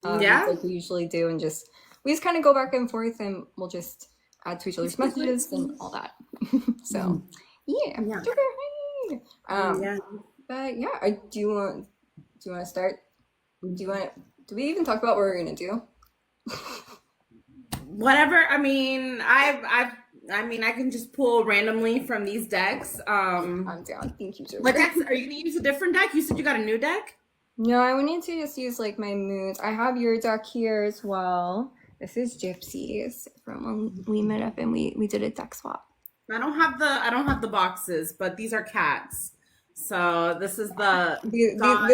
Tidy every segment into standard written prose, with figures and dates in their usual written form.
Yeah. like we usually do, and we just kind of go back and forth, and we'll just add to each other's messages and all that. So yeah, Yeah. sugar. Hey. Yeah. But yeah, do you want to start? Do we even talk about what we're gonna do? Whatever. I mean, I mean, I can just pull randomly from these decks. I'm down. Thank you, What sugar. decks are you gonna use? A different deck? You said you got a new deck. No, I would need to just use like my moods. I have your deck here as well. This is Gypsy's from when we met up and we did a deck swap. I don't have the boxes, but these are cats. So this is the god.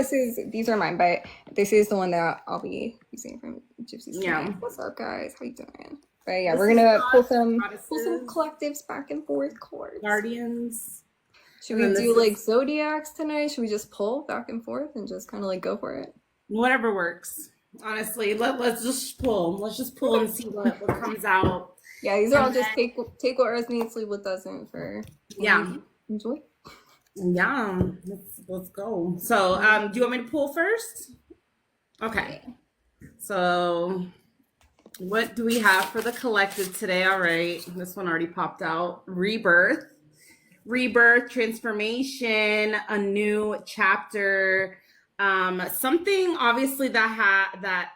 These are mine, but this is the one that I'll be using from Gypsy's Yeah. tonight. What's up, guys? How you doing? But yeah, This we're is gonna gods, pull some goddesses, collectives back and forth cards. guardians, Should and we then this do like is zodiacs tonight? Should we just pull back and forth and just kind of like go for it? whatever works. Honestly, let's just pull. Let's just pull and see what comes out. Yeah, these are all And just then take what resonates, leave what doesn't for yeah, enjoy. yeah. Let's go. So do you want me to pull first? Okay. Yeah. So what do we have for the collective today? All right. This one already popped out. Rebirth, transformation, a new chapter, something obviously that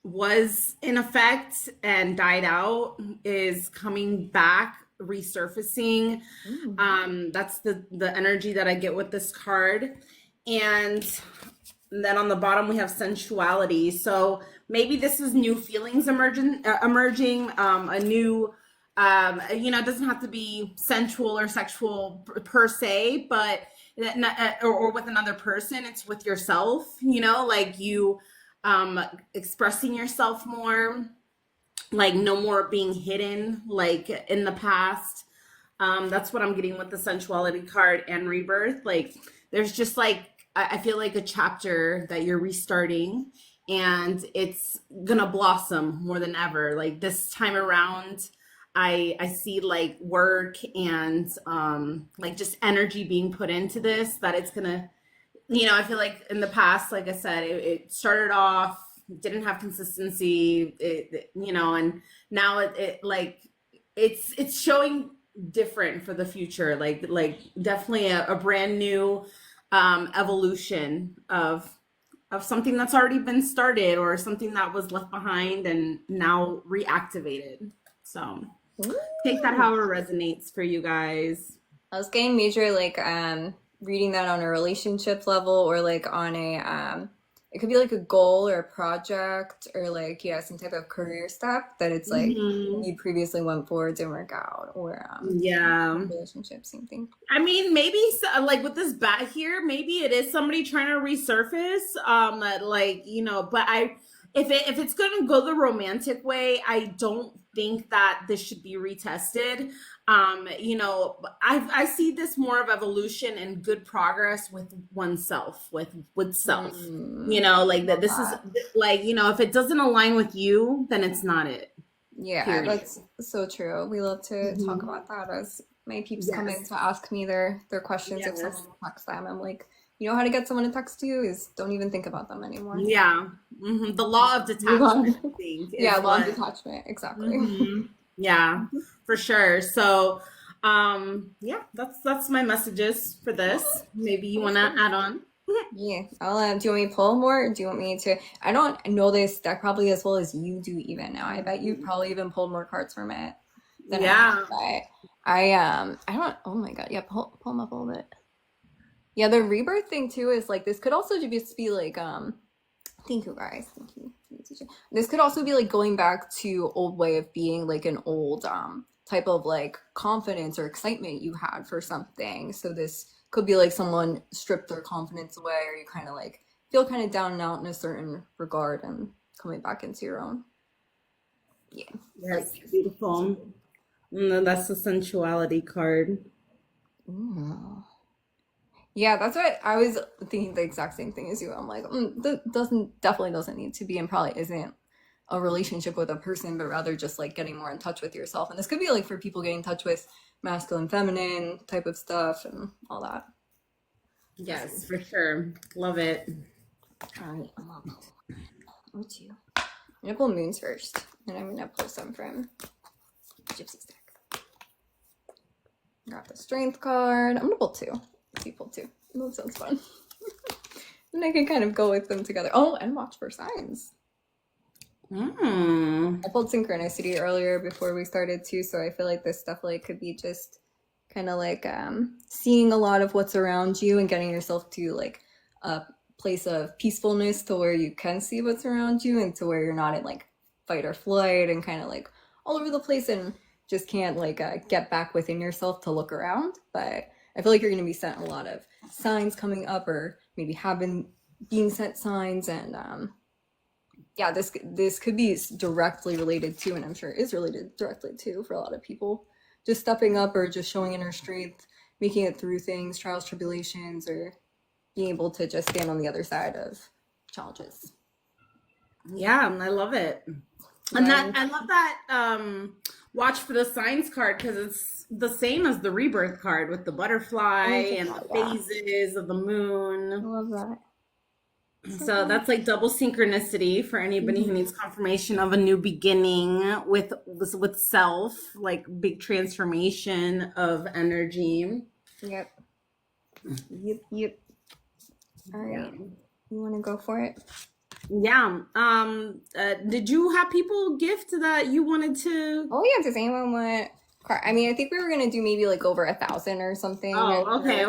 was in effect and died out is coming back, resurfacing. Mm. That's the energy that I get with this card. And then on the bottom we have sensuality. So maybe this is new feelings emerging, a new it doesn't have to be sensual or sexual per se, but or with another person. It's with yourself, like you expressing yourself more, like no more being hidden like in the past. That's what I'm getting with the sensuality card and rebirth. Like there's just like I feel like a chapter that you're restarting, and it's gonna blossom more than ever. Like this time around, I see like work and like just energy being put into this, that it's gonna, I feel like in the past, like I said, it started off, didn't have consistency, and now it like it's showing different for the future, like definitely a brand new evolution of something that's already been started, or something that was left behind and now reactivated. So take that Ooh. however resonates for you guys. I was getting major like reading that on a relationship level or like on a it could be like a goal or a project or like yeah some type of career step that it's like Hmm. you previously went for didn't work out or Yeah. relationship same thing. I mean, maybe like with this bat here, maybe it is somebody trying to resurface. Like but if it's going to go the romantic way, I don't think that this should be retested. I see this more of evolution and good progress with oneself, with self. Like that. Love This is that. like if it doesn't align with you, then it's not it. Yeah, Period. that's so true. We love to talk Hmm. about that as my peeps come in Yes. to ask me their questions if someone Yes. texts them. I'm like, you know how to get someone to text you is don't even think about them anymore. Yeah. The law of Move detachment, on. I think, Yeah, is long what. detachment, exactly. Yeah, for sure. So, yeah, that's my messages for this. Maybe you want Sounds to good. add on? Yeah, do you want me to pull more, or do you want me to? I don't know this deck probably as well as you do even now. I bet you probably even pulled more cards from it than I have, Yeah. but I don't. Oh my God, yeah, pull them up a little bit. Yeah, the rebirth thing too is like this could also just be like thank you guys, thank you for your teaching. This could also be like going back to old way of being, like an old type of like confidence or excitement you had for something. So this could be like someone stripped their confidence away, or you kind of like feel kind of down and out in a certain regard and coming back into your own. Yeah, like Yes, beautiful. That's the sensuality card. ooh. Yeah, that's what I was thinking the exact same thing as you. I'm like, that definitely doesn't need to be and probably isn't a relationship with a person, but rather just like getting more in touch with yourself. And this could be like for people getting in touch with masculine, feminine type of stuff and all that. Yes, for sure. Love it. All right, I'm up. What's you? I'm gonna pull moons first, and I'm gonna pull some from Gypsy stack. Got the strength card. I'm gonna pull two. Let's see, pull two. That sounds fun. And I can kind of go with them together. Oh, and watch for signs. I pulled synchronicity earlier before we started too, so I feel like this stuff like could be just kind of like seeing a lot of what's around you and getting yourself to like a place of peacefulness to where you can see what's around you and to where you're not in like fight or flight and kind of like all over the place and just can't like get back within yourself to look around. But I feel like you're going to be sent a lot of signs coming up, or maybe have been being sent signs, and yeah, this could be directly related to, and I'm sure is related directly to, for a lot of people, just stepping up or just showing inner strength, making it through things, trials, tribulations, or being able to just stand on the other side of challenges. Yeah, I love it. And that I love that watch for the signs card, because it's the same as the rebirth card with the butterfly and the phases of the moon. I love that. So that's like double synchronicity for anybody who needs confirmation of a new beginning with self, like big transformation of energy. Yep. All right. You want to go for it? Yeah. Did you have people gift that you wanted to? Oh yeah. Does anyone want? I mean, I think we were gonna do maybe like over 1,000 or something. Oh, okay.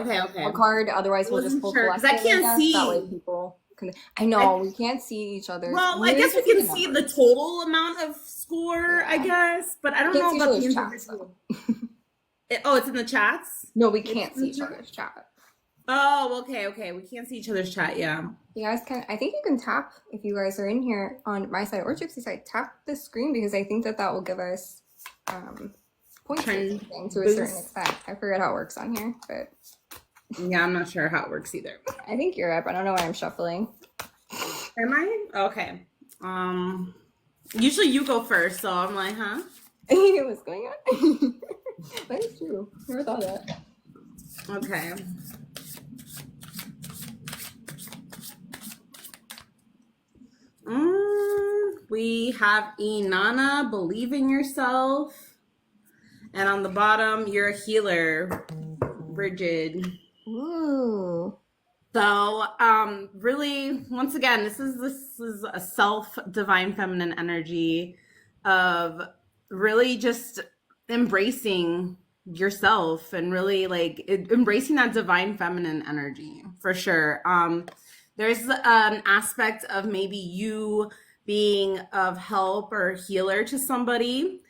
A card. Otherwise, we'll just pull because I can't see. That way people can. I know we can't see each other. Well, I guess we can see the total amount of score. Yeah. I guess, but I don't know about the individual. It's in the chats. No, we can't see each other's chat. Oh, okay. We can't see each other's chat. Yeah. You guys can. I think you can tap if you guys are in here on my side or Gypsy side. Tap the screen, because I think that will give us points to a certain extent. I forget how it works on here, but yeah, I'm not sure how it works either. I think you're up. I don't know why I'm shuffling. Am I? Okay. Usually you go first, so I'm like, huh? What's going on? That is true. Never thought of that. Okay. We have Inanna, believe in yourself. And on the bottom, you're a healer, Bridget. Ooh. So, really, once again, this is a self divine feminine energy of really just embracing yourself and really like embracing that divine feminine energy for sure. There's an aspect of maybe you being of help or healer to somebody,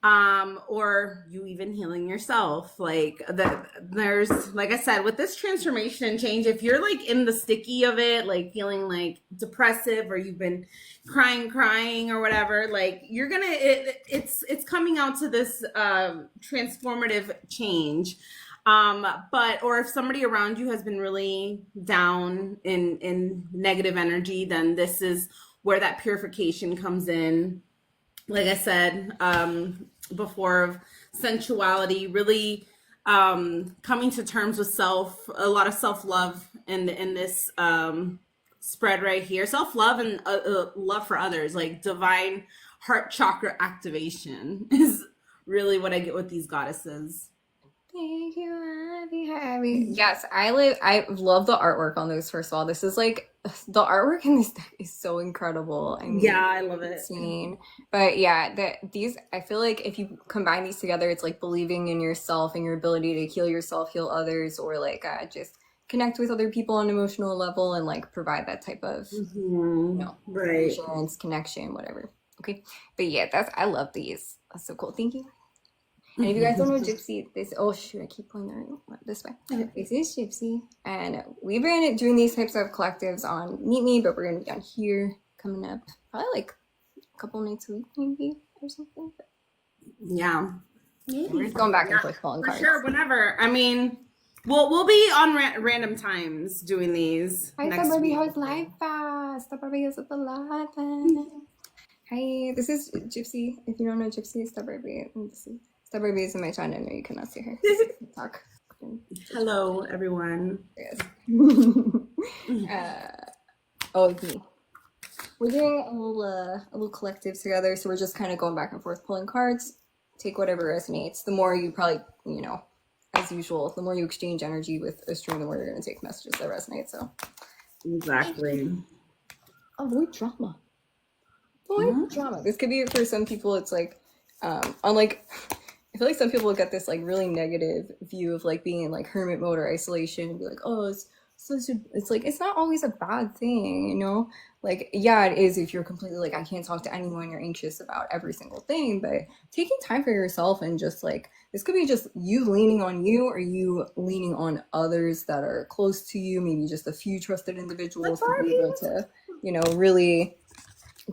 or you even healing yourself. Like there's, like I said, with this transformation and change, if you're like in the sticky of it, like feeling like depressive, or you've been crying or whatever, like you're gonna, it's coming out to this transformative change. Or if somebody around you has been really down in negative energy, then this is where that purification comes in. Like I said before, of sensuality, really coming to terms with self, a lot of self-love in this spread right here. Self-love and love for others, like divine heart chakra activation is really what I get with these goddesses. Thank you, happy. Yes, I love the artwork on this. First of all, this is like the artwork in this deck is so incredible. I mean, yeah, I love it. Insane. But yeah, these, I feel like if you combine these together, it's like believing in yourself and your ability to heal yourself, heal others, or like just connect with other people on an emotional level and like provide that type of right, insurance connection, whatever. Okay, but yeah, I love these. That's so cool. Thank you. And if you guys don't know Gypsy, I keep pointing this way. This is Gypsy, and we've been doing these types of collectives on Meet Me, but we're gonna be on here coming up probably like a couple nights a week, maybe, or something. Yeah, we're just going back and forth pulling cards. Sure, whenever. I mean, we'll be on random times doing these. Hi, Barbie, how's life? Barbie is at the live. Hi, this is Gypsy. If you don't know Gypsy, it's Barbie. Baby is in my channel. I know you cannot see her. Talk. Hello, everyone. Yes. It's me. we're doing a little collective together, so we're just kind of going back and forth pulling cards. Take whatever resonates. The more you probably, you know, as usual, the more you exchange energy with a stream, the more you're going to take messages that resonate. So Exactly. avoid drama. Avoid drama. This could be for some people. It's like, unlike, I feel like some people get this like really negative view of like being in like hermit mode or isolation and be like, oh, it's like it's not always a bad thing, you know? Like, yeah, it is if you're completely like, I can't talk to anyone, you're anxious about every single thing, but taking time for yourself and just like, this could be just you leaning on you or you leaning on others that are close to you, maybe just a few trusted individuals to be able to, you know, really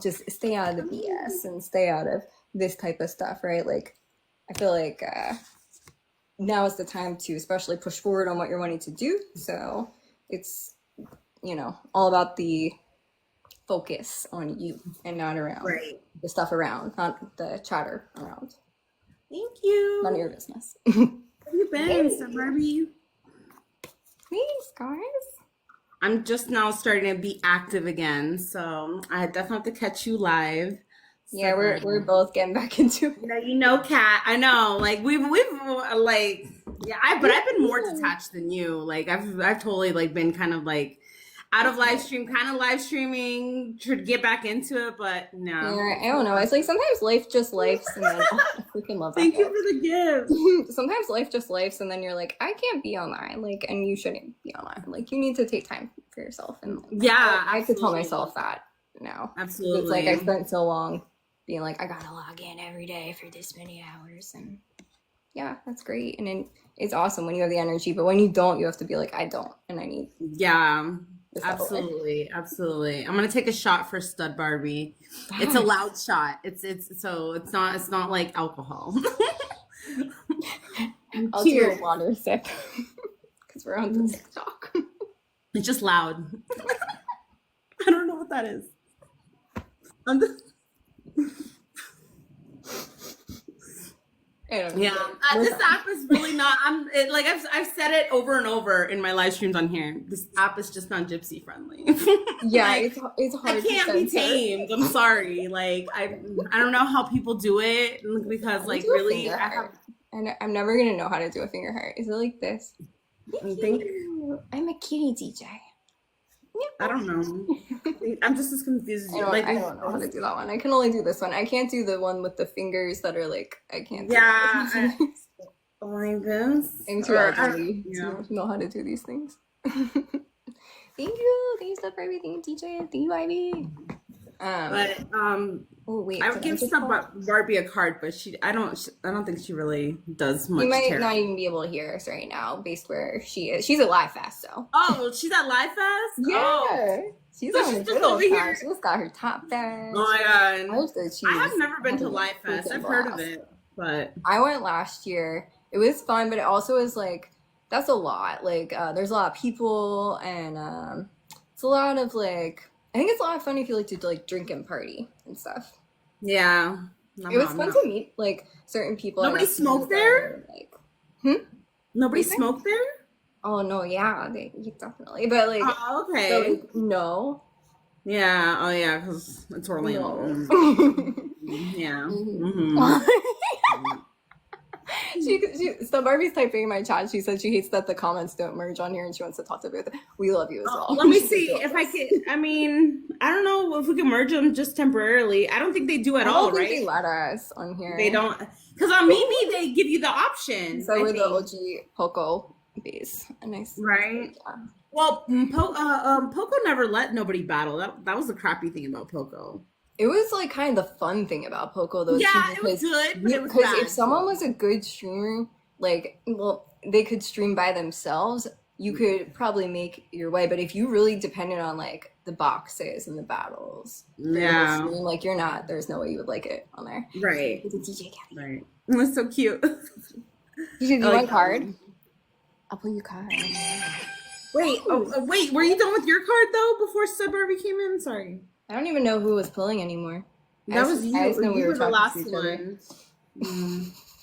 just stay out of the BS and stay out of this type of stuff, right? Like, I feel like now is the time to especially push forward on what you're wanting to do. So it's, you know, all about the focus on you and not around the stuff around, not the chatter around. Thank you. None of your business. How have you been, Mr. Barbie? Thanks, guys. I'm just now starting to be active again, so I definitely have to catch you live. Yeah, we're both getting back into it. You know, Kat. I know, like we've like but I've been more detached than you. Like I've totally like been kind of like out of live stream, kind of live streaming to get back into it, but no. Yeah, I don't know. It's like sometimes life just lifes, and then I freaking love that. Thank you for the gift. Sometimes life just lifes, and then you're like, I can't be online, like, and you shouldn't be online. Like, you need to take time for yourself, and like, I have to tell myself that now. Absolutely. It's like I spent so long being like, I gotta log in every day for this many hours, and yeah, that's great, and then it's awesome when you have the energy, but when you don't, you have to be like, I don't, and I need. Yeah. Absolutely. I'm gonna take a shot for Stud Barbie. It's a loud shot. It's not like alcohol. I'll do a water sip because we're on the TikTok. It's just loud. I don't know what that is. This app is really not. I've said it over and over in my live streams on here. This app is just not gypsy friendly. Yeah, like, it's hard. I can't be tamed. I'm sorry. Like I don't know how people do it because like really, I'm never gonna know how to do a finger heart. Is it like this? I'm a kitty DJ. I don't know. I'm just as confused as you. I don't know how to do that one. I can only do this one. I can't do the one with the fingers that are like, I can't do like this. I'm too elderly to know how to do these things. Thank you. Thank you, Steph, for everything, DJ. Thank you, Ivy. Oh wait, I would give Barbie a card, but I don't think she really does much. You might not even be able to hear us right now, based where she is. She's at Live Fest, though. Oh, she's at Live Fest? Yeah. Oh. She's on the good old time. She's got her top there. Oh my god. I have never been to Live Fest. I've heard of it, but I went last year. It was fun, but it also is like, that's a lot. Like, there's a lot of people, and it's a lot of like, I think it's a lot of fun if you like to like drink and party and stuff. Yeah. It was fun to meet like certain people. Nobody smoked there? Nobody smoked there? Oh no, yeah, definitely. But like, oh, okay. So, like, no. Yeah. Oh yeah, because it's Orlando. No. Yeah. So Barbie's typing in my chat. She said she hates that the comments don't merge on here, and she wants to talk to Booth. We love you as well. Let me see if I can. I mean, I don't know if we can merge them just temporarily. I don't think they do at all, right? They let us on here. They don't, because on Mimi they give you the option. So we're the OG Poco base. A nice, right? Yeah. Well, Poco never let nobody battle. That was the crappy thing about Poco. It was like kind of the fun thing about Poco, though. Yeah, it was good, but it was bad. Because if someone was a good streamer, like, well, they could stream by themselves. You could probably make your way, but if you really depended on like the boxes and the battles, yeah, stream, like you're not. There's no way you would like it on there. Right. With a DJ cat. Right. It was so cute. DJ, do you want card? I'll pull you card. Wait, wait. Were you done with your card though before Stud Barbie came in? Sorry. I don't even know who was pulling anymore. That was you. I just know we were the last one.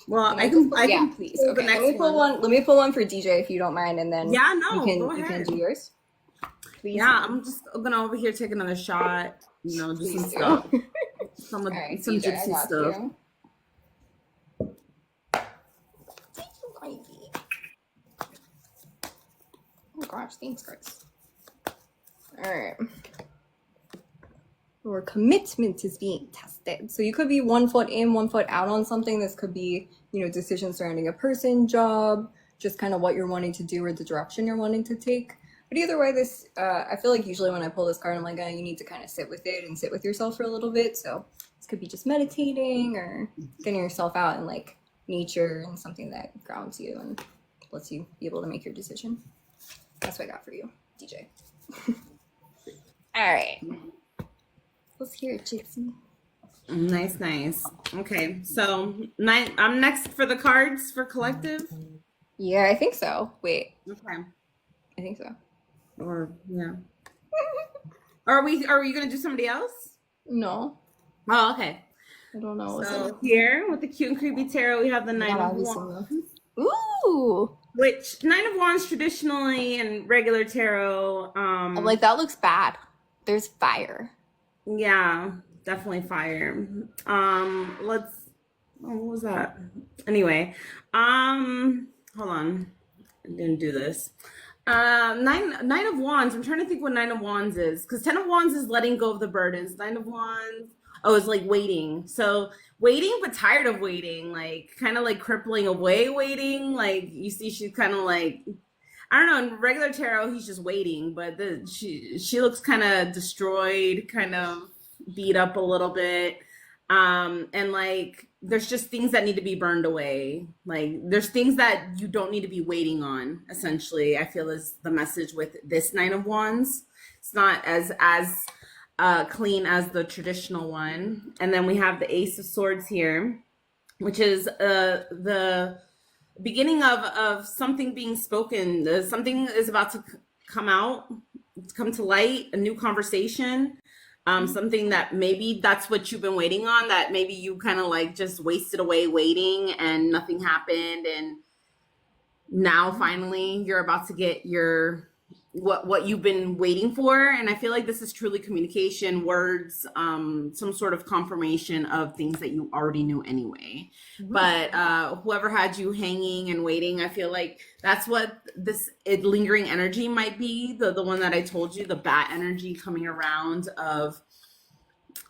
Well, I can please. Okay, let me pull one for DJ if you don't mind, and then you can do yours. Please, Yeah, I'm just gonna over here take another shot. Just some please do. stuff. All right, Some DJ, I gypsy got stuff. you. Thank you, Ivy. Oh gosh, thanks, guys. All right. Your commitment is being tested. So you could be 1 foot in, 1 foot out on something. This could be, decisions surrounding a person, job, just kind of what you're wanting to do or the direction you're wanting to take. But either way, I feel like usually when I pull this card, I'm like, you need to kind of sit with it and sit with yourself for a little bit. So this could be just meditating or getting yourself out in like nature and something that grounds you and lets you be able to make your decision. That's what I got for you, DJ. All right. Let's hear it, Gypsy. Nice. Okay, so I'm next for the cards for collective. Yeah, I think so. Wait, Okay. I think so. Or yeah. Are we gonna do somebody else? No, Oh, okay. I don't know. So here with the cute and creepy tarot, we have the Nine of Wands. Ooh, Which Nine of Wands traditionally in regular tarot, I'm like, that looks bad. There's fire. yeah, definitely fire. What was that? Anyway, hold on. I didn't do this. Nine of Wands. I'm trying to think what Nine of Wands is, because Ten of Wands is letting go of the burdens. Nine of Wands, oh, it's like waiting. So waiting, but tired of waiting, like kind of like crippling away waiting. Like you see, she's kind of like, I don't know. In regular tarot, he's just waiting, but she looks kind of destroyed, kind of beat up a little bit, and like there's just things that need to be burned away. Like there's things that you don't need to be waiting on. Essentially, I feel is the message with this Nine of Wands. It's not as clean as the traditional one. And then we have the Ace of Swords here, which is the beginning of something being spoken. Something is about to come to light, a new conversation, something that maybe that's what you've been waiting on, that maybe you kind of like just wasted away waiting and nothing happened, and now finally you're about to get your what you've been waiting for. And I feel like this is truly communication, words, some sort of confirmation of things that you already knew anyway. But whoever had you hanging and waiting, I feel like that's what this lingering energy might be, the one that I told you, the bat energy coming around of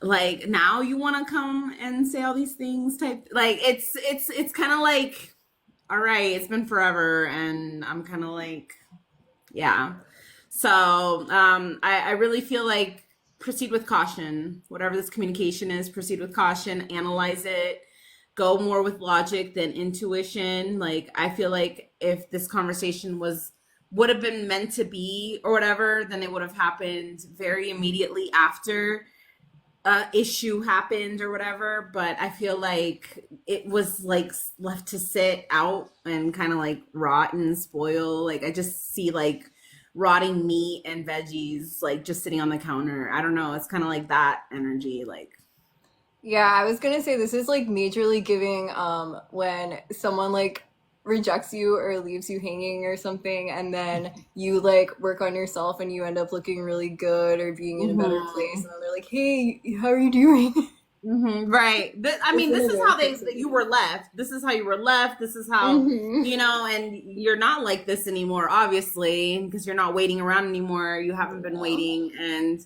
like, now you want to come and say all these things type. Like it's kind of like, all right, it's been forever, and I'm kind of like, yeah. So I really feel like proceed with caution. Whatever this communication is, proceed with caution, analyze it, go more with logic than intuition. Like I feel like if this conversation would have been meant to be or whatever, then it would have happened very immediately after issue happened or whatever. But I feel like it was like left to sit out and kind of like rot and spoil. Like I just see like rotting meat and veggies like just sitting on the counter. I don't know, it's kind of like that energy. Like, Yeah, I was gonna say this is like majorly giving when someone like rejects you or leaves you hanging or something, and then you like work on yourself and you end up looking really good or being in a better place, and then they're like, "Hey, how are you doing?" right. I mean, this is how you were left. This is how you were left. This is how, and you're not like this anymore, obviously, because you're not waiting around anymore. You haven't been waiting, and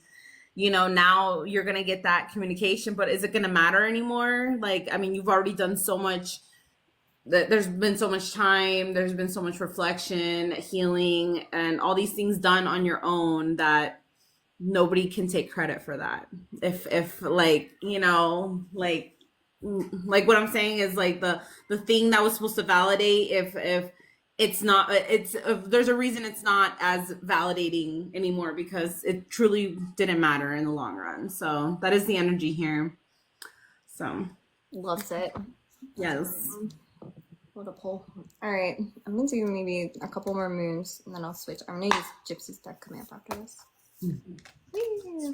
now you're going to get that communication, but is it going to matter anymore? Like, I mean, you've already done so much. There's been so much time. There's been so much reflection, healing, and all these things done on your own that nobody can take credit for that. If like, like what I'm saying is like the thing that was supposed to validate, if it's not, there's a reason it's not as validating anymore, because it truly didn't matter in the long run. So that is the energy here. So Loves it. yes. What a pull. All right, I'm gonna do maybe a couple more moons and then I'll switch. I'm gonna use Gypsy's deck command after this. Yeah.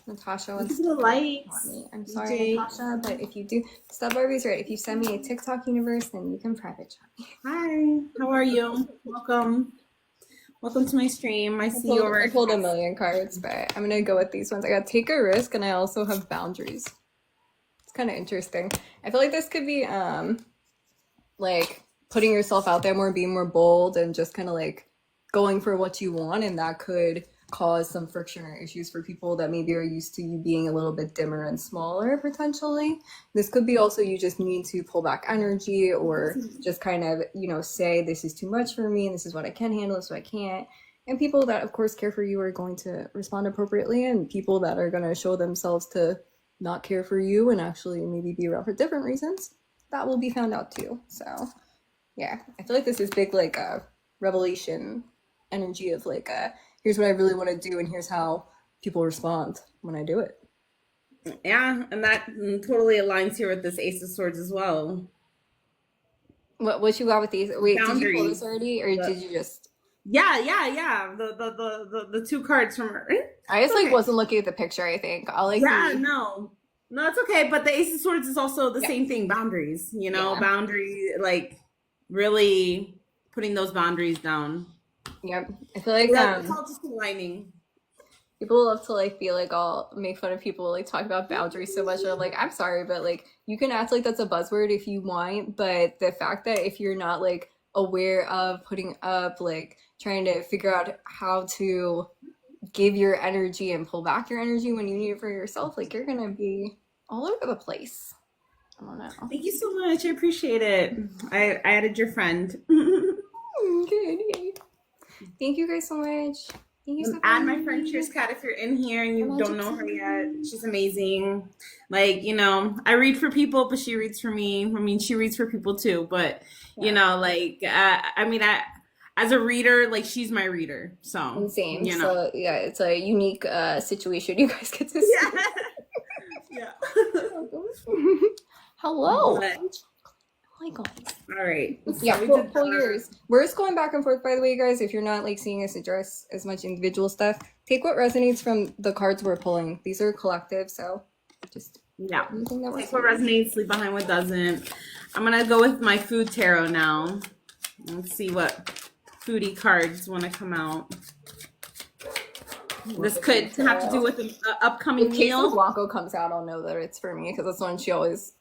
Natasha wants to the light. I'm sorry, DJ. Natasha, but if you do, Stub Barbie's right. If you send me a TikTok universe, then you can private chat me. Hi, how are you? Welcome. Welcome to my stream. I see you over I at pulled a million cards, but I'm gonna go with these ones. I got take a risk, and I also have boundaries. It's kind of interesting. I feel like this could be like putting yourself out there more, being more bold, and just kind of like going for what you want, and that could cause some friction or issues for people that maybe are used to you being a little bit dimmer and smaller potentially. This could be also you just need to pull back energy, or just kind of, you know, say this is too much for me and this is what I can handle, this is what I can't. And people that of course care for you are going to respond appropriately, and people that are going to show themselves to not care for you and actually maybe be around for different reasons, that will be found out too. So yeah, I feel like this is big like revelation energy of like here's what I really want to do, and here's how people respond when I do it. Yeah, and that totally aligns here with this Ace of Swords as well. What you got with these? Wait, did you pull Boundaries. this already, or did you just? Yeah. The two cards from her. I just like wasn't looking at the picture. I think I'll like. Yeah, no, it's okay. But the Ace of Swords is also the same thing. Boundaries, you know, boundary, like really putting those boundaries down. Yep, I feel like it's all just aligning. People love to like be like all make fun of people like talk about boundaries so much. And I'm like, I'm sorry, but like you can act like that's a buzzword if you want, but the fact that if you're not like aware of putting up, like trying to figure out how to give your energy and pull back your energy when you need it for yourself, like you're gonna be all over the place. I don't know. Thank you so much. I appreciate it. I added your friend. Good. Yay. Thank you guys so much. Thank you so much. Add my friend Cheers Cat if you're in here and you don't know her yet. She's amazing. Like, you know, I read for people, but she reads for me. I mean, she reads for people too, but you know, like, I mean, as a reader, like she's my reader. So same. You know. So yeah, it's a unique situation you guys get to see. Yeah. Hello. But, oh my god. all right. Yeah, so pull yours. We're just going back and forth, by the way, guys. If you're not like seeing us address as much individual stuff, take what resonates from the cards we're pulling. These are collective, so just anything that take what resonates, leave behind what doesn't. I'm gonna go with my food tarot now. Let's see what foodie cards want to come out. This could have to do with an upcoming meal. If Blanco comes out, I'll know that it's for me because that's one she always.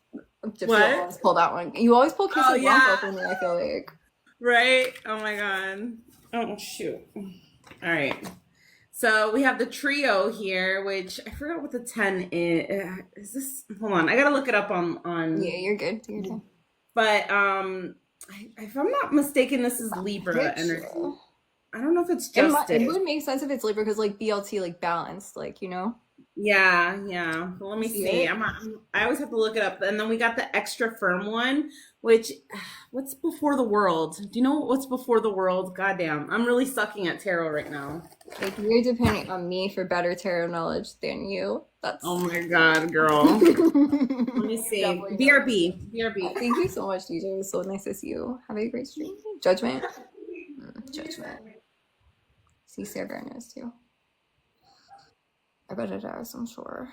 Always pull that one. You always pull Queso Blanco for me, I feel like. Right? Oh my god. Oh shoot. All right. So we have the trio here, which I forgot what the 10 is. Is this? Hold on, I gotta look it up on. Yeah, you're good. You're good. But if I'm not mistaken, this is Libra energy. I don't know if it's justice. It would make sense if it's Libra because like BLT, like balanced, like, you know. Yeah. Well, let me see. I always have to look it up. And then we got the extra firm one, which what's before the world? Do you know what's before the world? Goddamn, I'm really sucking at tarot right now. Like you're depending on me for better tarot knowledge than you. That's oh my god, girl. Let me see. BRB. Thank you so much, DJ. It was so nice to see you. Have a great stream. Judgment. Judgment. See, Sarah knows too. I bet it does, I'm sure.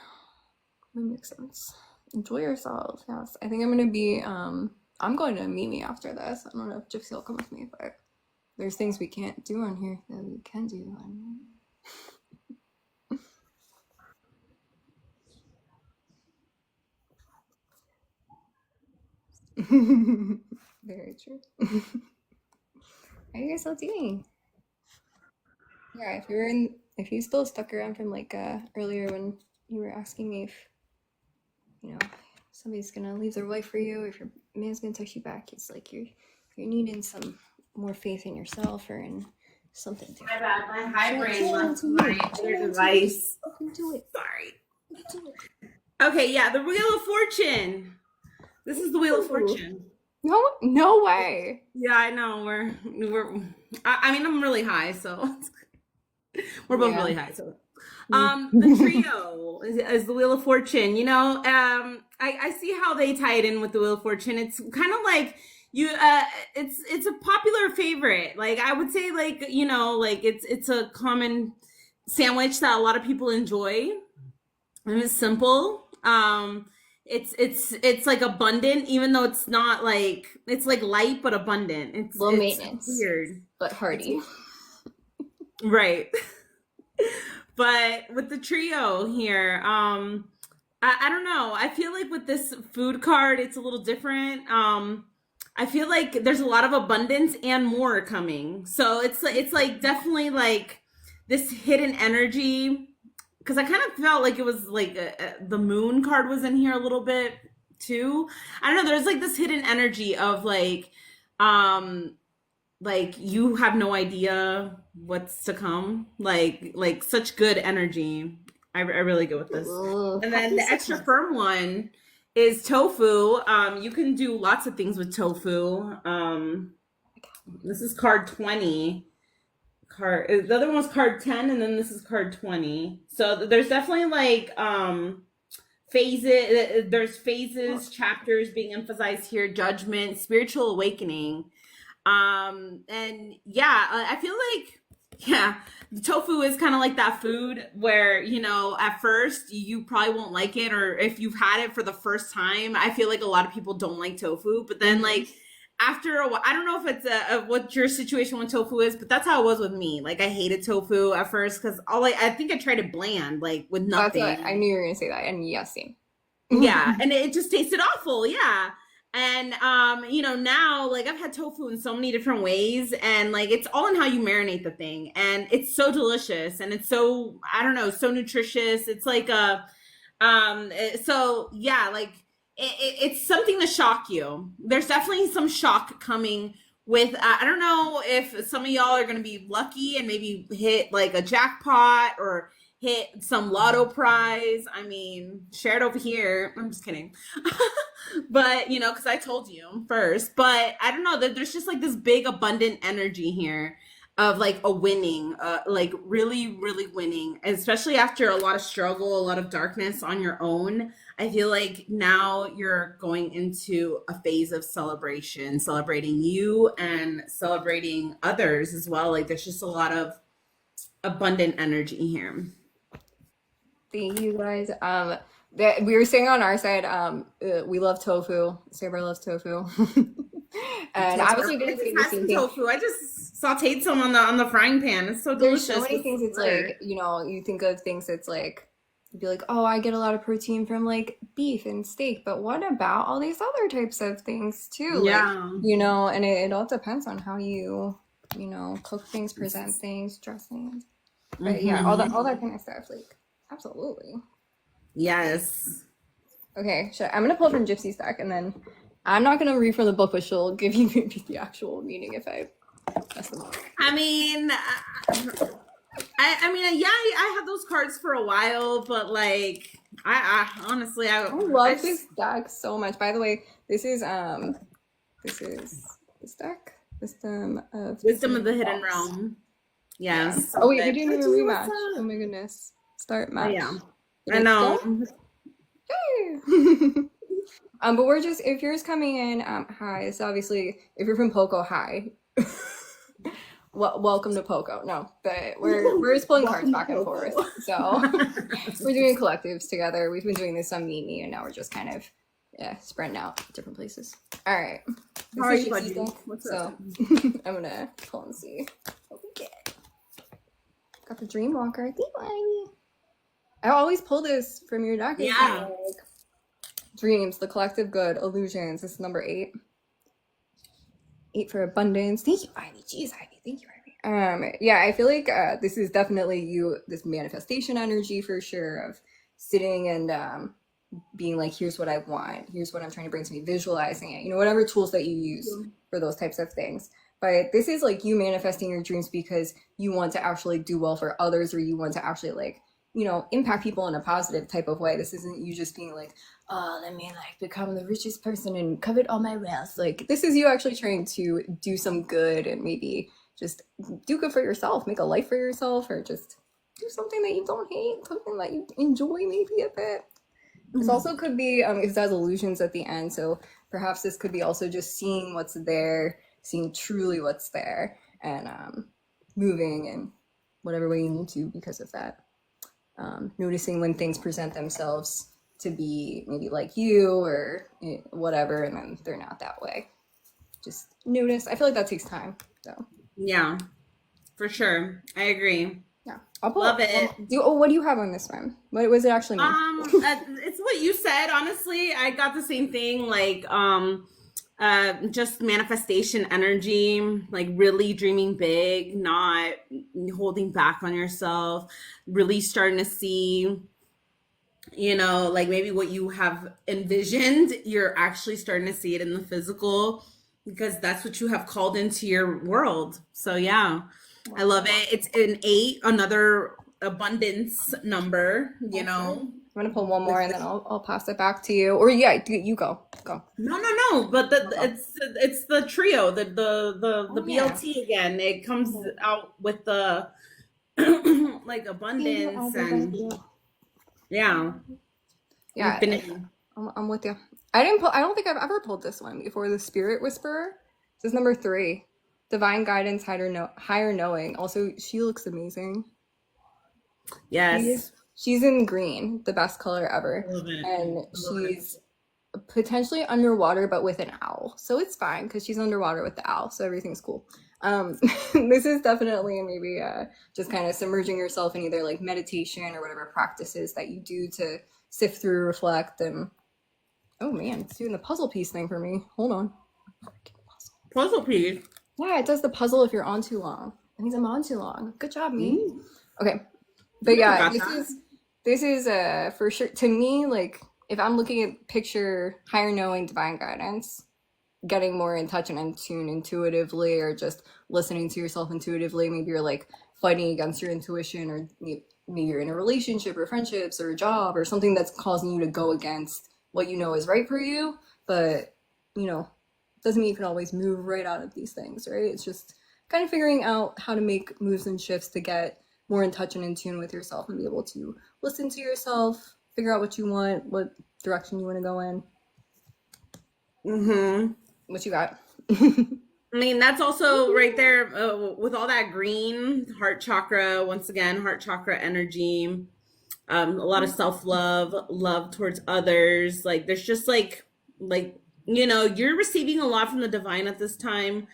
It makes sense. Enjoy yourself. Yes. I think I'm gonna be I'm going to Mimi after this. I don't know if Gypsy will come with me, but there's things we can't do on here that we can do on here. Very true. How are you guys all doing? Yeah, if you still stuck around from like earlier when you were asking me if, you know, somebody's gonna leave their wife for you, or if your man's gonna text you back, it's like you're needing some more faith in yourself or in something different. My bad, my high brain left my other device. Do it. Sorry. Okay, yeah, the Wheel of Fortune. This is the Wheel of Fortune. No way. Yeah, I know. I mean, I'm really high, so we're both really high. So, the trio is the Wheel of Fortune. You know, I see how they tie it in with the Wheel of Fortune. It's kind of like it's a popular favorite. Like I would say, like, you know, like it's a common sandwich that a lot of people enjoy, and it's simple. It's like abundant, even though it's not like, it's like light but abundant. It's low maintenance, weird but hearty. Right. But with the trio here, I don't know. I feel like with this food card, it's a little different. I feel like there's a lot of abundance and more coming. So it's like definitely like this hidden energy because I kind of felt like it was like the moon card was in here a little bit too. I don't know. There's like this hidden energy of um, like you have no idea what's to come. Like such good energy. I really go with this. And then Happy the extra 6 months. firm one is tofu. You can do lots of things with tofu. This is card 20. The other one was card 10, and then this is card 20. So there's definitely like phases. There's phases, chapters being emphasized here: judgment, spiritual awakening. And yeah, I feel like, yeah, the tofu is kind of like that food where, at first you probably won't like it, or if you've had it for the first time, I feel like a lot of people don't like tofu, but then like after a while, I don't know if it's what your situation with tofu is, but that's how it was with me. Like I hated tofu at first because I think I tried it bland, like with That's what nothing. I knew you were gonna say that, and yes, same. Yeah, and it just tasted awful. Yeah. And now like I've had tofu in so many different ways and like it's all in how you marinate the thing and it's so delicious and it's so I don't know, so nutritious. It's like so yeah, like it's something to shock you. There's definitely some shock coming with I don't know if some of y'all are going to be lucky and maybe hit like a jackpot or hit some lotto prize. I mean, share it over here. I'm just kidding. But, because I told you first. But I don't know, there's just like this big abundant energy here of like a winning, like really, really winning, especially after a lot of struggle, a lot of darkness on your own. I feel like now you're going into a phase of celebration, celebrating you and celebrating others as well. Like there's just a lot of abundant energy here. Thank you guys. That we were saying on our side, we love tofu. Saber loves tofu, and I was like I gonna just say the had same some thing. tofu. I just sauteed some on the frying pan. It's so There's so delicious many with things. It's butter. like you think of things. It's like you'd be like, oh, I get a lot of protein from like beef and steak, but what about all these other types of things too? Like Yeah. and it all depends on how cook things, present things, dress things. But yeah, Hmm. all that kind of stuff. Like absolutely. Yes. Okay, I'm gonna pull from Gypsy stack, and then I'm not gonna read from the book, but she'll give you maybe the actual meaning if I mess them up. I mean, I mean, yeah, I had those cards for a while, but like, I honestly, I I love just this deck so much. By the way, this is this deck, Wisdom of the Wisdom of Hidden the Hidden Realms. Realm. Yeah. Yes. Oh wait, we But didn't even Reggie, what's rematch. Oh up? my goodness. Start Oh match. yeah, Did I it start? know. Yay! But we're just if yours coming in hi, it's obviously if you're from Poco, hi. Well, welcome to Poco. No, but we're just pulling cards Welcome to back and forth. Coco. So we're doing collectives together. We've been doing this on Meet, and now we're just kind of spreading out different places. All right, How this are is you, Gypsy's buddy? deck. What's up? So I'm gonna pull and see what we get. Got the Dreamwalker. I always pull this from your deck. It's Yeah. like dreams, the collective good, illusions. This is number 8. 8 for abundance. Thank you, Ivy. Jeez, Ivy. Thank you, Ivy. Yeah, I feel like this is definitely this manifestation energy for sure of sitting and being like, here's what I want, here's what I'm trying to bring to me, visualizing it, whatever tools that you use for those types of things. But this is like you manifesting your dreams because you want to actually do well for others, or you want to actually like, impact people in a positive type of way. This isn't you just being like, oh, let me like become the richest person and covet all my wealth. Like this is you actually trying to do some good and maybe just do good for yourself, make a life for yourself, or just do something that you don't hate, something that you enjoy maybe a bit. This also could be it has illusions at the end, so perhaps this could be also just seeing what's there, seeing truly what's there, and moving in whatever way you need to because of that. Noticing when things present themselves to be maybe like you or whatever, and then they're not that way. Just notice. I feel like that takes time, so. Yeah. For sure. I agree. Yeah, I'll pull Love up. it. What do you have on this one? What was it actually mean? It's what you said. Honestly, I got the same thing. Like, just manifestation energy, like really dreaming big, not holding back on yourself, really starting to see, like maybe what you have envisioned, you're actually starting to see it in the physical because that's what you have called into your world. So, yeah, I love it. It's an 8, another abundance number. I'm gonna pull one more and then I'll pass it back to you. Or yeah, you go. Go. No. But it's the trio, the Yeah. BLT again. It comes out with the like abundance and yeah. Yeah, Infinity. I'm with you. I don't think I've ever pulled this one before. The Spirit Whisperer. This is number 3. Divine guidance, higher knowing. Also, she looks amazing. Yes. She's in green, the best color ever. Love it. And she's potentially underwater, but with an owl. So it's fine because she's underwater with the owl. So everything's cool. This is definitely maybe just kind of submerging yourself in either like meditation or whatever practices that you do to sift through, reflect, and oh man, it's doing the puzzle piece thing for me. Hold on. Puzzle piece. Yeah, it does the puzzle if you're on too long. That means I'm on too long. Good job, me. Okay. But yeah, this is for sure to me, like if I'm looking at picture higher knowing, divine guidance, getting more in touch and in tune intuitively, or just listening to yourself intuitively. Maybe you're like fighting against your intuition, or maybe you're in a relationship or friendships or a job or something that's causing you to go against what you know is right for you, but doesn't mean you can always move right out of these things, right? It's just kind of figuring out how to make moves and shifts to get more in touch and in tune with yourself and be able to listen to yourself, figure out what you want, what direction you want to go in. Mm-hmm. What you got? I mean, that's also right there with all that green, heart chakra, once again, heart chakra energy, a lot of self-love, love towards others. Like there's just like, you're receiving a lot from the divine at this time,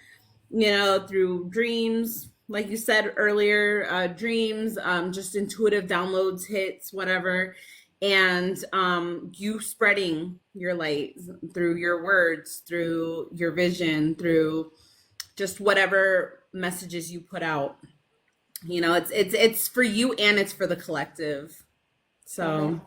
through dreams, like you said earlier, dreams, just intuitive downloads, hits, whatever. And you spreading your light through your words, through your vision, through just whatever messages you put out. It's for you and it's for the collective. So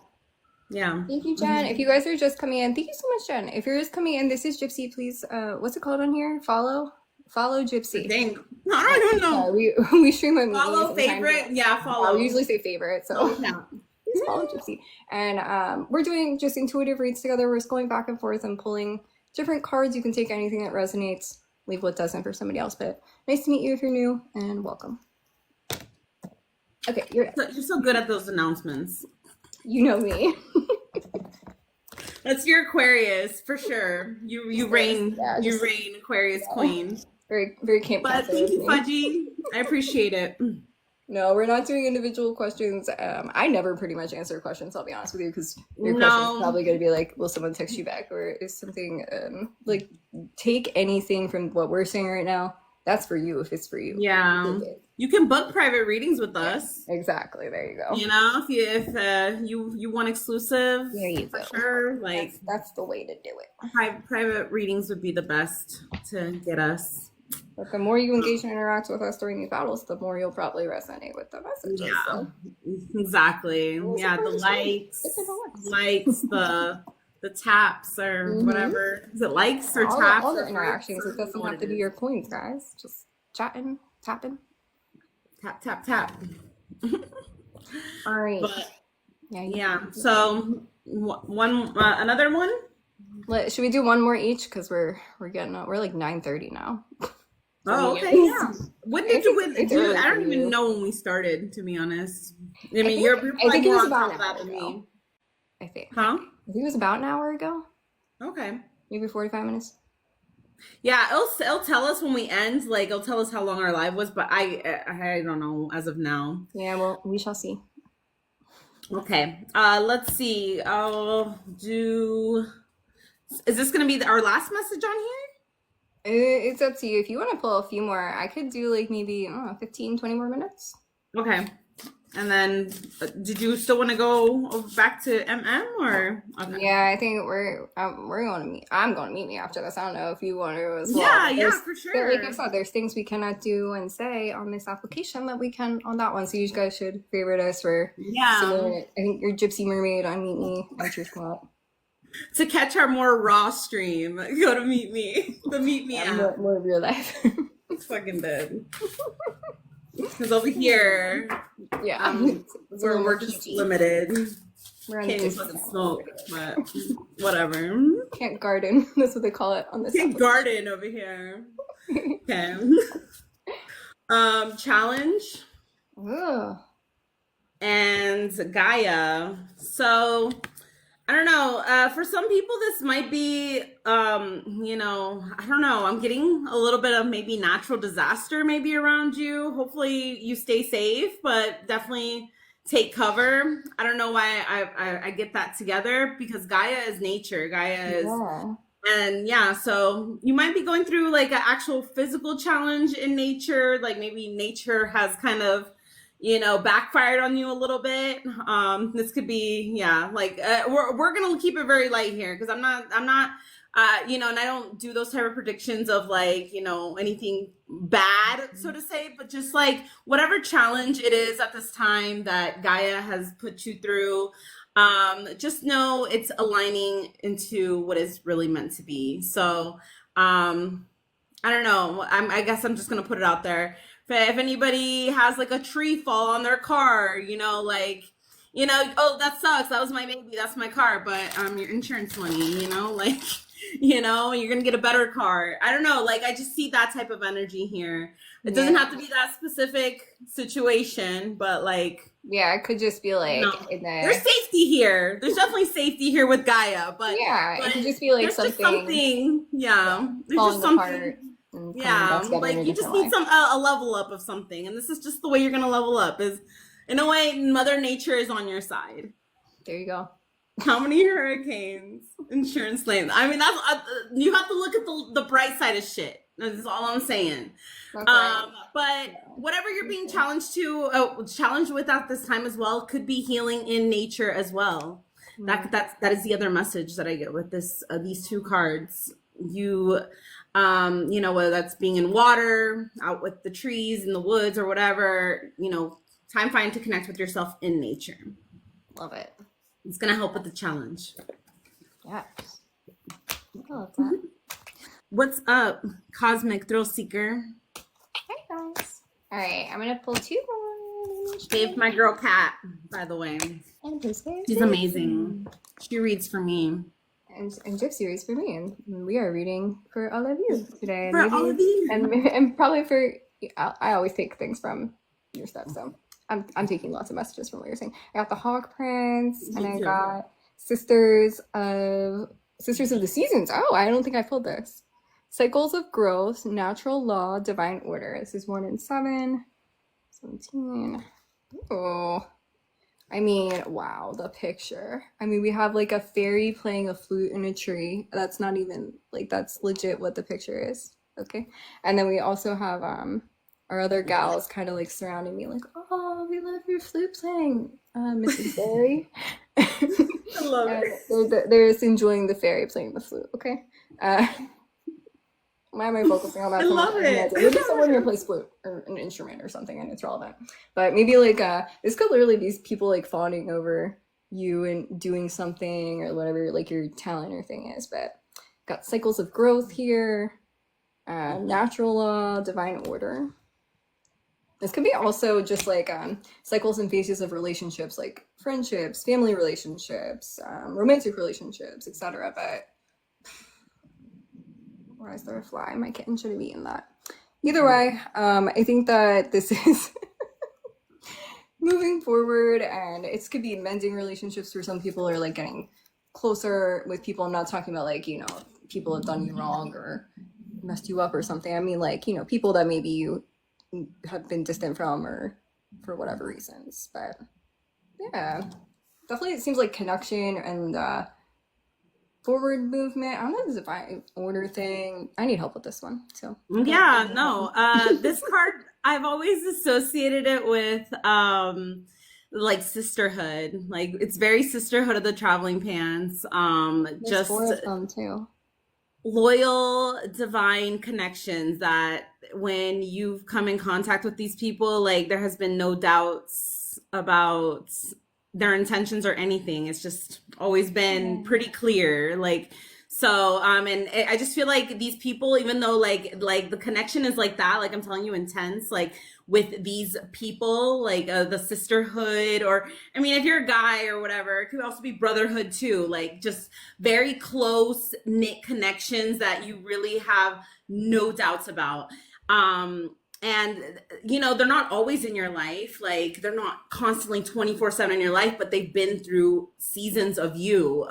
yeah. Thank you, Jen. If you guys are just coming in, thank you so much, Jen. If you're just coming in, this is Gypsy. Please, what's it called on here? Follow Gypsy. Dang. I don't even know. We stream a follow favorite. Yeah, follow. We usually say favorite, so please follow Gypsy. And we're doing just intuitive reads together. We're just going back and forth and pulling different cards. You can take anything that resonates, leave what doesn't for somebody else. But nice to meet you if you're new, and welcome. Okay, you're so good at those announcements. You know me. That's your Aquarius for sure. You reign. Yeah, you reign Aquarius queen. Very very camp. But thank you, Fudgy. I appreciate it. No, we're not doing individual questions. I never pretty much answer questions. I'll be honest with you, because your question is probably going to be like, "Will someone text you back?" Or is something like, take anything from what we're saying right now. That's for you if it's for you. Yeah. You can book private readings with us. Exactly. There you go. If you want exclusive, there you for go. Sure. Like that's the way to do it. Private readings would be the best to get us. But the more you engage and interact with us during these battles, the more you'll probably resonate with the messages. Yeah, so. Exactly. Yeah, the likes, the taps or whatever. Is it likes or taps? All the interactions. It doesn't have to be your coins, guys. Just chatting, tapping. Tap, tap, tap. All right. But, yeah. So another one. Should we do one more each? Because we're getting we're like 9:30 now. Oh, okay. Yeah. When did you win? I don't even know when we started, to be honest. I mean, you're probably more on top of that than me. I think. Huh? I think it was about an hour ago. Okay. Maybe 45 minutes. Yeah, it'll tell us when we end. Like, it'll tell us how long our live was, but I don't know as of now. Yeah, well, we shall see. Okay. Let's see. I'll do. Is this gonna be our last message on here? It's up to you. If you want to pull a few more, I could do like maybe, I don't know, 15, 20 more minutes. Okay. And then, did you still want to go back to or okay? Yeah, I think we're going to meet. I'm going to meet me after this. I don't know if you want to as well. Yeah, But yeah, for like I sure. said, there's things we cannot do and say on this application that we can on that one. So you guys should favorite us for Yeah. similar. I think you're Gypsy Mermaid on Meet Me and Truth Spot. To catch our more raw stream, go to Meet Me, the Meet Me Yeah, app. more real life. It's fucking dead. Because over here, Yeah, it's a little we're more just PG. limited. We're on Can't even Disney. fucking smoke, but whatever. Can't garden. That's what they call it on this. Can't garden over here. Okay. Challenge Ugh. and Gaia. So I don't know. For some people, this might be, I don't know. I'm getting a little bit of maybe natural disaster maybe around you. Hopefully, you stay safe, but definitely take cover. I don't know why I get that together because Gaia is nature. Gaia is, Yeah. and yeah, so you might be going through like an actual physical challenge in nature. Like maybe nature has kind of backfired on you a little bit. This could be, yeah, like we're gonna keep it very light here because I'm not, and I don't do those type of predictions of like, anything bad, so to say, but just like whatever challenge it is at this time that Gaia has put you through, just know it's aligning into what is really meant to be. So, I don't know. I guess I'm just gonna put it out there. If anybody has like a tree fall on their car, oh, that sucks. That was my baby. That's my car. But your insurance money, like, you're gonna get a better car. I don't know. Like, I just see that type of energy here. It doesn't have to be that specific situation, but like, Yeah, it could just be like in there's the safety here. There's definitely safety here with Gaia, but yeah, it could just be like there's just something something, yeah. There's falling just something. apart and coming Yeah, back together in like a you just different need way. some a level up of something, and this is just the way you're gonna level up. Is in a way, Mother Nature is on your side. There you go. How many hurricanes, insurance claims? I mean, that's you have to look at the bright side of shit. That's all I'm saying. That's right. But whatever you're being challenged with at this time as well, could be healing in nature as well. That is the other message that I get with these two cards. Whether that's being in water, out with the trees in the woods or whatever, time fine to connect with yourself in nature. Love it. It's gonna help with the challenge. Yeah. I love that. What's up, Cosmic Thrill Seeker? Hi guys. All right, I'm gonna pull two more. Save my girl Cat, by the way. And who's there? She's amazing. She reads for me. And Gypsy reads for me, and we are reading for all of you today. For all of you. And probably for I always take things from your stuff, so I'm taking lots of messages from what you're saying. I got the Hawk Prince, and I got Sisters of the Seasons. Oh, I don't think I pulled this. Cycles of Growth, Natural Law, Divine Order. This is 1 in 7. 17. Oh. I mean, wow, the picture. I mean, we have like a fairy playing a flute in a tree. That's not even like that's legit what the picture is. Okay. And then we also have our other gals kind of like surrounding me like, oh, we love your flute playing, Mrs. Fairy. I love it. They're just enjoying the fairy playing the flute, okay? Why am I focusing on that? I love it. Maybe someone here plays flute or an instrument or something and it's relevant. But maybe like this could literally be people like fawning over you and doing something or whatever like your talent or thing is. But got cycles of growth here, natural law, divine order. This could be also just like cycles and phases of relationships, like friendships, family relationships, romantic relationships, etc. But why is there a fly? My kitten should have eaten that. Either way, I think that this is moving forward, and it could be mending relationships for some people, or like getting closer with people. I'm not talking about like people have done you wrong or messed you up or something. I mean like people that maybe you have been distant from or for whatever reasons. But yeah, definitely it seems like connection and forward movement. I don't know the divine order thing. I need help with this one. So Yeah, no. This card, I've always associated it with like sisterhood. Like it's very sisterhood of the traveling pants. there's four Just of them too. loyal divine connections that when you've come in contact with these people, like there has been no doubts about their intentions or anything. It's just always been Yeah. pretty clear. Like so and I just feel like these people, even though like the connection is like that, like I'm telling you, intense, like with these people, like the sisterhood, or I mean, if you're a guy or whatever, it could also be brotherhood too, like just very close knit connections that you really have no doubts about. And you know, they're not always in your life, like they're not constantly 24/7 in your life, but they've been through seasons of you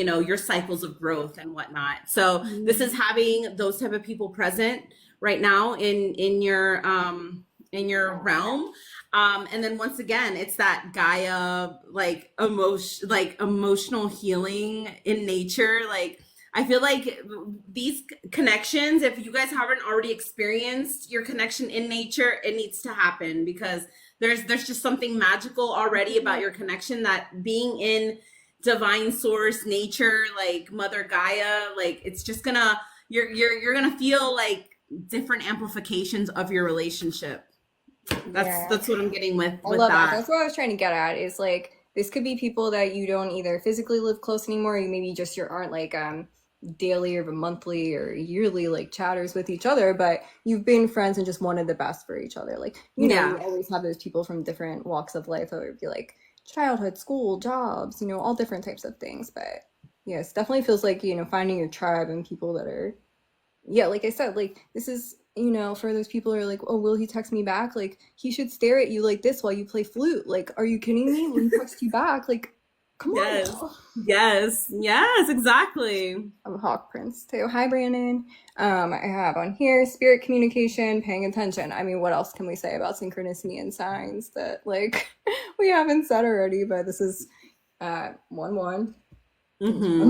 know, your cycles of growth and whatnot. So this is having those type of people present right now in your realm. And then once again, it's that Gaia like emotional healing in nature. Like I feel like these connections, if you guys haven't already experienced your connection in nature, it needs to happen because there's just something magical already about your connection, that being in divine source, nature, like Mother Gaia, like it's just gonna you're gonna feel like different amplifications of your relationship. Yeah. That's what I'm getting I with love that. that. That's what I was trying to get at. Is like this could be people that you don't either physically live close anymore, or you maybe just you aren't like daily or monthly or yearly like chatters with each other, but you've been friends and just wanted the best for each other. Like, you know, you Yeah. always have those people from different walks of life that would be like childhood, school, jobs, you know, all different types of things. But yes, definitely feels like, you know, finding your tribe and people that are, yeah, like I said, like this is, you know, for those people who are like, oh, will he text me back? Like he should stare at you like this while you play flute. Like, are you kidding me? Will he text you back? Like, come Yes. on. Yes, exactly. I'm Hawk Prince too. Hi, Brandon. I have on here spirit communication, paying attention. I mean, what else can we say about synchronicity and signs that like we haven't said already? But this is 1-1. Mm-hmm.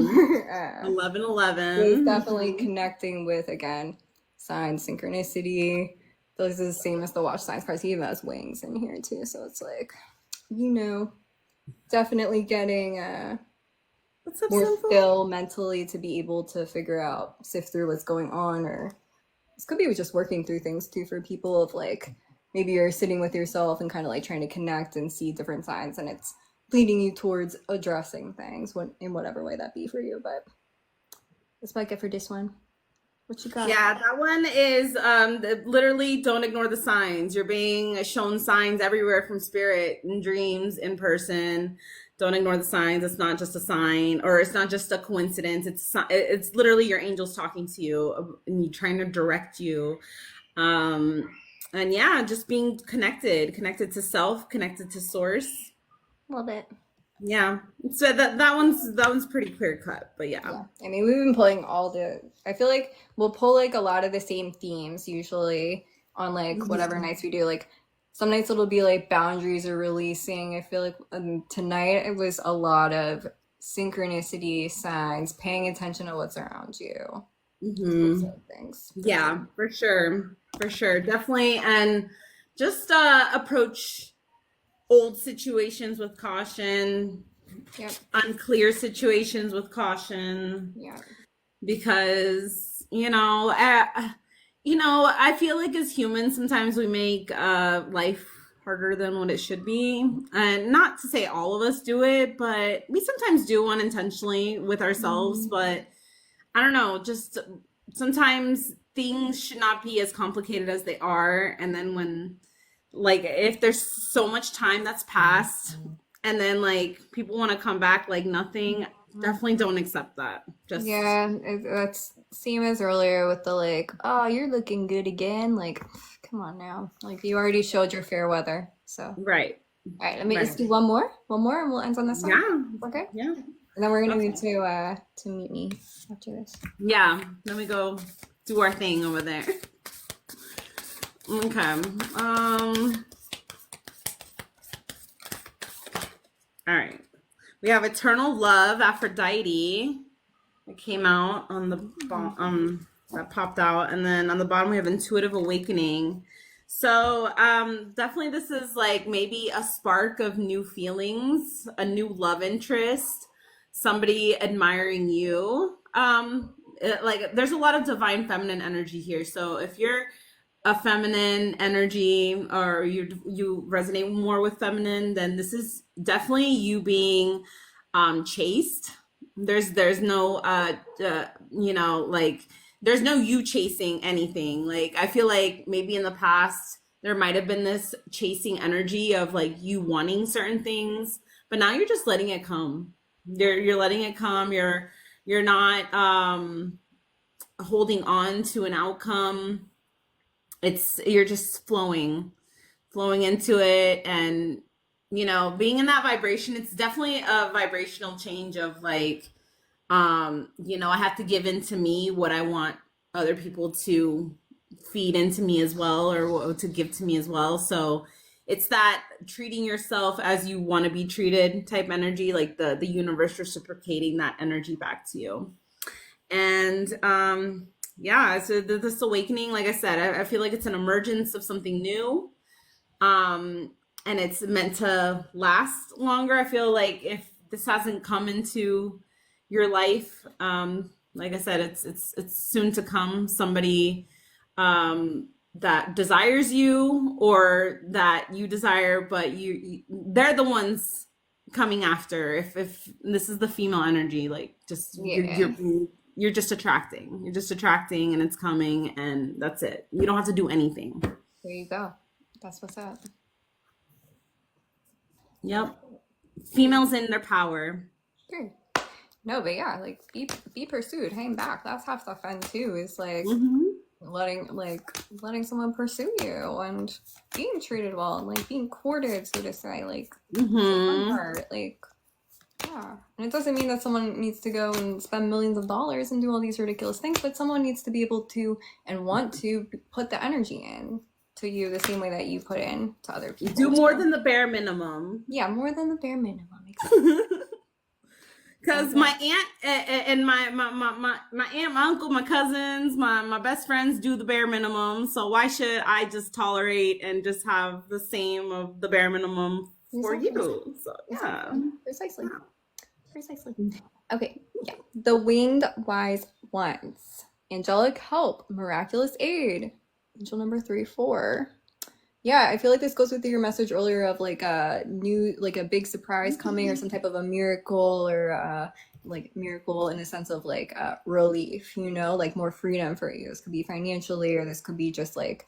uh, is 11/11. definitely connecting with again signs, synchronicity. This is the same as the watch signs cards. He even has wings in here too, so it's like, you know, definitely getting What's up, more Simple? still mentally to be able to figure out, sift through what's going on. Or this could be just working through things too for people of like maybe you're sitting with yourself and kind of like trying to connect and see different signs, and it's leading you towards addressing things in whatever way that be for you. But that's what I get for this one. What you got? Yeah, that one is literally don't ignore the signs. You're being shown signs everywhere from spirit, in dreams, in person. Don't ignore the signs. It's not just a sign, or it's not just a coincidence. It's literally your angels talking to you and you trying to direct you. Um, and yeah, just being connected to self, connected to source. Love it. Yeah. So that one's pretty clear cut, but yeah. Yeah, I mean, we've been pulling all the. I feel like we'll pull like a lot of the same themes usually on like whatever Mhm. nights we do. Like some nights it'll be like boundaries are releasing. I feel like tonight it was a lot of synchronicity, signs, paying attention to what's around you, those Mhm. sort of things for Yeah, sure. for sure. For sure. Definitely. And just approach old situations with caution, Yep. unclear situations with caution, Yeah. because, I feel like as humans, sometimes we make life harder than what it should be. And not to say all of us do it, but we sometimes do unintentionally with ourselves. Mhm. But I don't know, just sometimes things should not be as complicated as they are. And then when, like, if there's so much time that's passed and then, like, people want to come back like nothing, definitely don't accept that. Just, Yeah, that's same as earlier with the like, oh, you're looking good again. Like, come on now. Like, you already showed your fair weather. So, all right. right, let me just Right. do one more, and we'll end on this one. Yeah. Okay, Yeah. and then we're gonna move Okay. to meet me after this. Yeah. Let me go do our thing over there. Okay. All right. We have Eternal Love, Aphrodite. It came out on the that popped out, and then on the bottom we have Intuitive Awakening. So definitely this is like maybe a spark of new feelings, a new love interest, somebody admiring you. Like there's a lot of divine feminine energy here. So if you're a feminine energy or you resonate more with feminine, then this is definitely you being chased. There's no like there's no you chasing anything. Like I feel like maybe in the past there might have been this chasing energy of like you wanting certain things, but now you're just letting it come. You're letting it come. You're not holding on to an outcome. It's you're just flowing into it, and being in that vibration. It's definitely a vibrational change of like I have to give into me what I want other people to feed into me as well, or to give to me as well. So it's that treating yourself as you want to be treated type energy, like the universe reciprocating that energy back to you. And yeah, so this awakening, like I said, I feel like it's an emergence of something new. And it's meant to last longer. I feel like if this hasn't come into your life, like I said, it's soon to come. Somebody that desires you, or that you desire, but they're the ones coming after. If this is the female energy, like just Yeah. you're just attracting. You're just attracting, and it's coming, and that's it. You don't have to do anything. There you go. That's what's up. Yep. Females in their power. Sure. No, but yeah, like be pursued, hang back. That's half the fun too. Is like letting someone pursue you and being treated well and like being courted, so to say. Like it's the fun part. Like yeah, and it doesn't mean that someone needs to go and spend millions of dollars and do all these ridiculous things, but someone needs to be able to and want to put the energy in to you the same way that you put in to other people. Do more than the bare minimum. Yeah, more than the bare minimum. Because my aunt and my aunt, my uncle, my cousins, my best friends do the bare minimum. So why should I just tolerate and just have the same of the bare minimum for you? So yeah, precisely. Okay, yeah. The Winged Wise Ones. Angelic help, miraculous aid. Angel number 34. Yeah, I feel like this goes with your message earlier of like a new, like a big surprise coming, or some type of a miracle, or like miracle in a sense of like relief, like more freedom for you. This could be financially, or this could be just like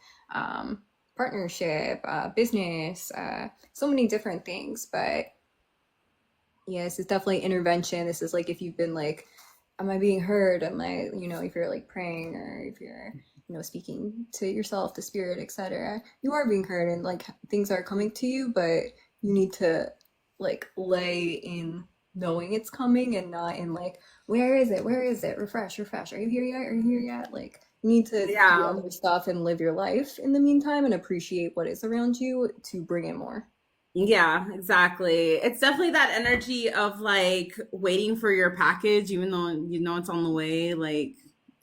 partnership, business, so many different things. But yeah, this is definitely intervention. This is like if you've been like, am I being heard? Am I, if you're like praying, or if you're speaking to yourself, the spirit, etc., you are being heard, and like things are coming to you, but you need to like lay in knowing it's coming, and not in like, where is it, refresh, are you here yet, like you need to do other stuff and live your life in the meantime, and appreciate what is around you to bring in more. Yeah, exactly. It's definitely that energy of like waiting for your package, even though it's on the way. Like,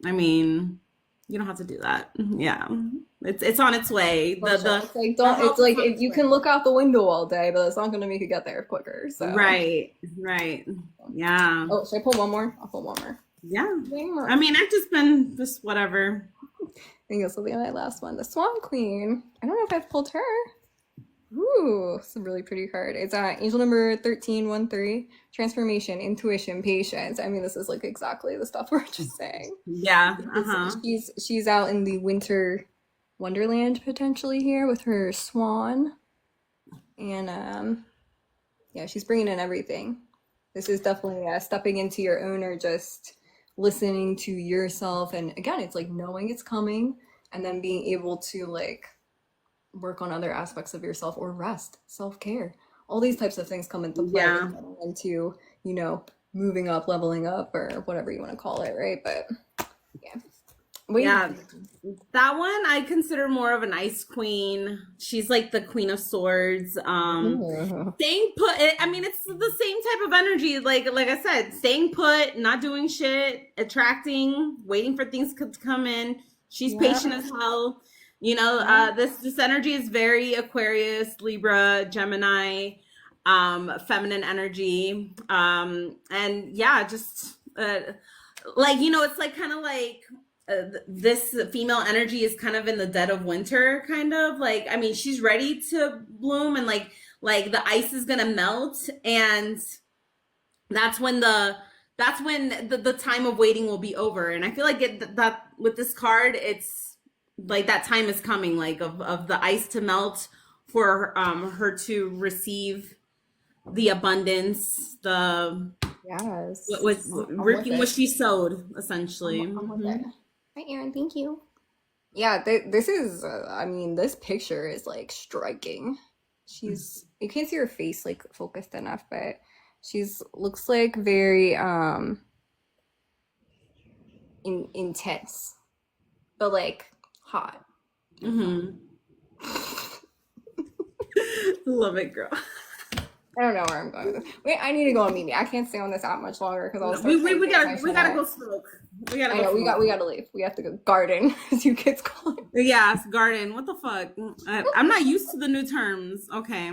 I mean, you don't have to do that. Yeah, it's on its way. It's like if you can look out the window all day, but it's not going to make you get there quicker. So right, yeah. Oh, should I pull one more? I'll pull one more. Yeah. I mean, I've just been just whatever. I think this will be my last one. The Swan Queen. I don't know if I've pulled her. Ooh, it's a really pretty card. It's angel number 1313. Transformation, intuition, patience. I mean, this is like exactly the stuff we're just saying. Yeah. She's out in the winter wonderland potentially here with her swan, and yeah, she's bringing in everything. This is definitely stepping into your own, or just listening to yourself, and again, it's like knowing it's coming, and then being able to like work on other aspects of yourself, or rest, self-care. All these types of things come into play into, moving up, leveling up, or whatever you want to call it, right? But yeah. Wait, Yeah, that one I consider more of an ice queen. She's like the queen of swords. Ooh. Staying put. I mean, it's the same type of energy. Like I said, staying put, not doing shit, attracting, waiting for things to come in. She's Yeah. patient as hell. You know, Yeah. this energy is very Aquarius, Libra, Gemini, feminine energy. And yeah, just like you know, it's like kind of like this female energy is kind of in the dead of winter, kind of like I mean, she's ready to bloom and like the ice is gonna melt, and that's when the time of waiting will be over. And I feel like that with this card, it's like that time is coming, like of the ice to melt for her to receive the abundance, the Yes. what was I'm reaping with what it. she sowed, essentially. I'm with Mhm. it. Hi, Aaron. Thank you. Yeah, this is, I mean, this picture is like striking. You can't see her face like focused enough, but she's looks like very intense, but like hot. Mhm. Love it, girl. I don't know where I'm going with this. Wait, I need to go on Mimi. I can't stay on this app much longer because I'll start We paying gotta attention. go smoke. We gotta I go know smoke. we gotta leave. We have to go garden, as you kids call it. Yes, garden. What the fuck? I'm not used to the new terms. Okay.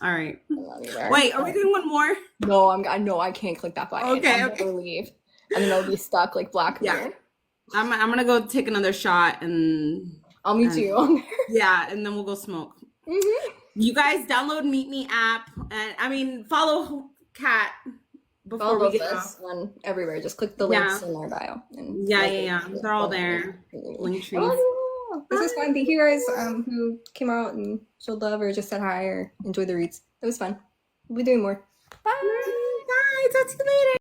All right. I love you there. Wait, are we doing one more? No, I can't click that button. Okay, I'm okay. gonna leave. And then I'll be stuck like Black Yeah. Mirror. I'm gonna go take another shot and I'll meet you on there. yeah, and then we'll go smoke. You guys download Meet Me app, and I mean follow Kat before Follow we get this off. one everywhere. Just click the Yeah. links in our bio. And Yeah, like yeah, it. yeah. They're all there. Link trees. Oh, this was fun. Thank you guys who came out and showed love or just said hi or enjoyed the reads. It was fun. We'll be doing more. Bye. Bye. Talk to you later.